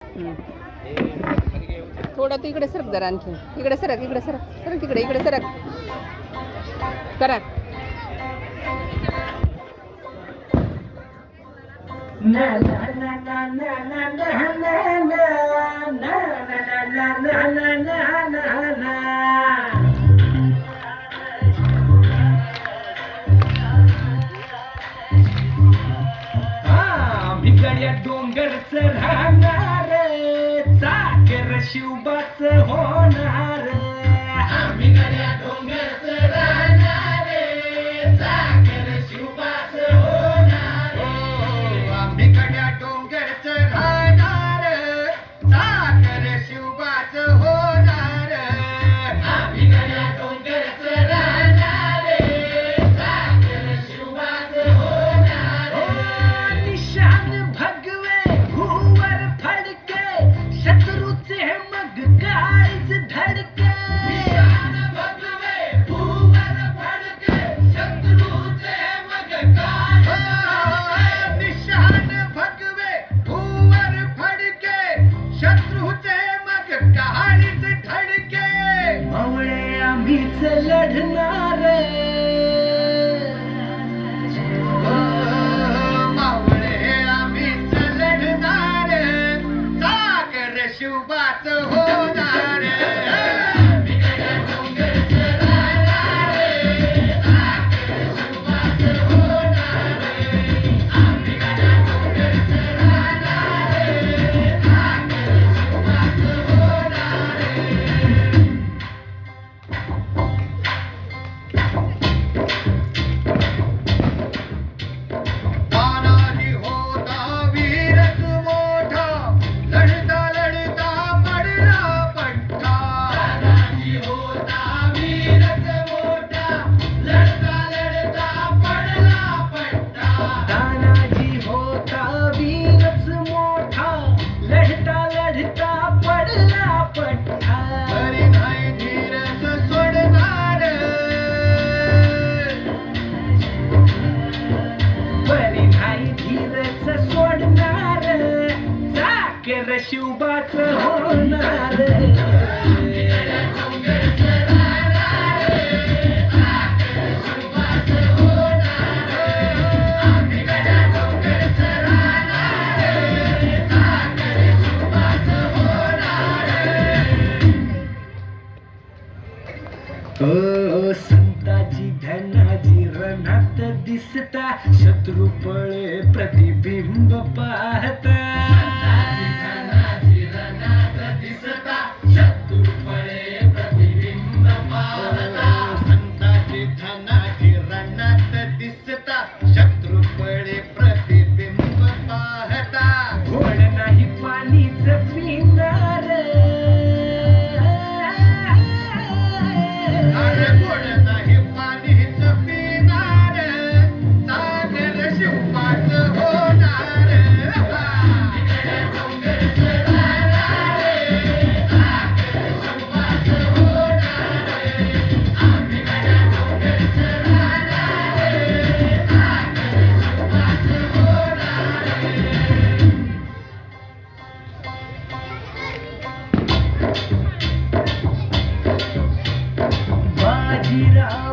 हं. थोडं तू इकडे सरक जरा आणखी. इकडे सरक, इकडे सरक. सरक तिकडे, इकडे सरक. सरक. ना ना ना ना ना ना ना ना ना ना ना ना ना ना. भिगड्या डोंगरच राहणार, चाकर शिवबाच होणार. भिगड्या डोंगरच राहणार, चाकर शिवबाच होणार. भिगड्या डोंगरच राहणार, चाकर शिवबाच होणार. भिगड्या डोंगरच राहणार, चाकर शिवबाच होणार. निशान भगवे भूवर फडके, शत्रूचे मग काळीच धडके. निशान भगवे भूवर फडके, शत्रूचे मग काळीच. निशान भगवे भूवर फडके, शत्रूचे मग काळीच धडके. मावळे आम्हीच लढणार, मावळे आम्हीच लढणार, चाकर शिवबाच होणार. भिगड्या डोंगरच राहणार, चाकर शिवबाच होणार. भिगड्या डोंगरच राहणार, चाकर शिवबाच होणार. तानाजी होता वीरच मोठा, लढता लढता पडला पट्टा. तानाजी होता वीरच मोठा, लढता लढता पडला पट्टा. तानाजी होता वीरच मोठा, लढता लढता पडला पट्टा. तरी नाही धीरच सोडणार, बरी नाही धीरच सोडणार, चाकर शिवबाच होणार. भिगड्या डोंगरच राहणार, चाकर शिवबाच होणार. भिगड्या डोंगरच राहणार, चाकर शिवबाच होणार. संताजी धनाजी रणात दिसता, शत्रू पळे प्रतिबिंब पाहता. धनाजी रणात दिसता, शत्रू पळे प्रतिबिंब पाहता. संताजी धनाजी रणात दिसता, शत्रू पळे प्रतिबिंब पाहता. घोड नाही पाणीच पिणार, अरे गोड नाही पाणीच पिणार, चाकर शिवबाच होणार. भिगड्या डोंगरच राहणार, चाकर शिवबाच होणार. भिगड्या डोंगरच राहणार, चाकर शिवबाच होणार. बाजीराव